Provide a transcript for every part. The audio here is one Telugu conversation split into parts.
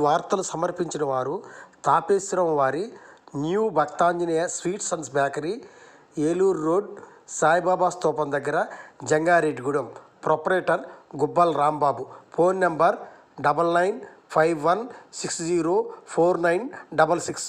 వార్తలు సమర్పించిన వారు తాపేశ్వరం వారి new Bhaktanjaneya sweets and bakery, Eluru road, Saibaba స్తూపం దగ్గర, Jangareddygudem. Proprietor Gubbal Rambabu. Phone number 9951604966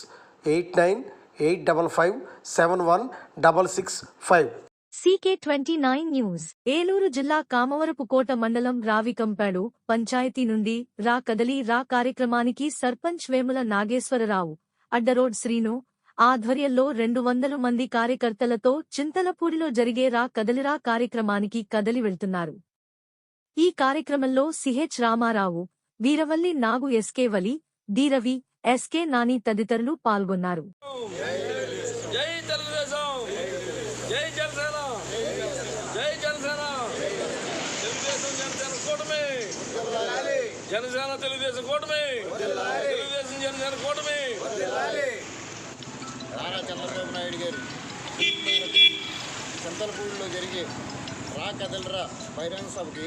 8985571665. CK29 news. Eluru జిల్లా కామవరపుకోట మండలం రావికంపాడు పంచాయతీ నుండి రా కదలి రా కార్యక్రమానికి సర్పంచ్ వేముల నాగేశ్వరరావు, అడ్డరోడ్ శ్రీను ఆధ్వర్యంలో 200 మంది కార్యకర్తలతో చింతలపూడిలో జరిగే రా కదలిరా కార్యక్రమానికి కదలి వెళ్తున్నారు. ఈ కార్యక్రమంలో సిహెచ్ రామారావు, వీరవల్లి నాగు, ఎస్కే వలి, డి-రవి, ఎస్కే నాని తదితరులు పాల్గొన్నారు. జనసేన తెలుగుదేశం కూటమి, తెలుగుదేశం జనసేన కూటమి. నారా చంద్రబాబు నాయుడు గారు చింతలపూడిలో జరిగే రా కదలరా బహిరంగ సభకి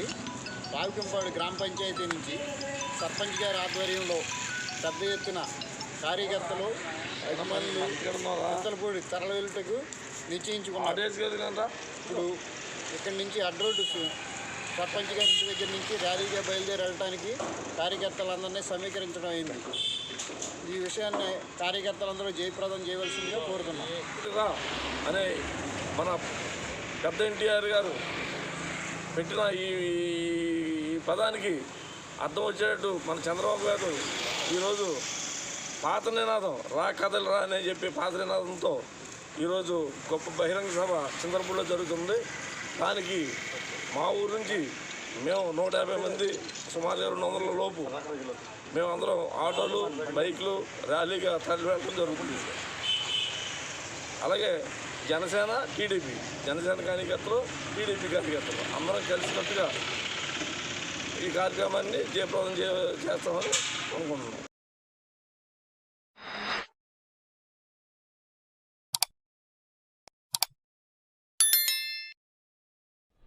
రావికంపాడు గ్రామ పంచాయతీ నుంచి సర్పంచ్ గారి ఆధ్వర్యంలో పెద్ద ఎత్తున కార్యకర్తలు, అభిమానులు చింతలపూడి తరలి వెళ్తకు నిశ్చయించుకున్నారు. ఇప్పుడు ఇక్కడి నుంచి అడ్రోడ్ సర్పంచ్ గారి ఇంటి దగ్గర నుంచి ర్యాలీగా బయలుదేరి వెళ్ళడానికి కార్యకర్తలందరినీ సమీకరించడం అయింది. ఈ విషయాన్ని కార్యకర్తలందరూ జయప్రదం చేయవలసిందిగా కోరుతున్నాం. అనే మన పెద్ద ఎన్టీఆర్ గారు పెట్టిన ఈ పదానికి అర్థం వచ్చేటట్టు మన చంద్రబాబు గారు ఈరోజు పాత నినాదం రా కదలరా అని చెప్పి పాత నినాదంతో ఈరోజు గొప్ప బహిరంగ సభ చింతలపూడిలో జరుగుతుంది. దానికి మా ఊరు నుంచి మేము 150 మంది, సుమారు 200 లోపు మేమందరం ఆటోలు, బైకులు ర్యాలీగా తరలి వెళ్ళడం జరుగుతుంది. అలాగే జనసేన, టీడీపీ, జనసేన కార్యకర్తలు, టీడీపీ కార్యకర్తలు అందరం కలిసికట్టుగా ఈ కార్యక్రమాన్ని జయప్రదం చేస్తామని అనుకుంటున్నాం.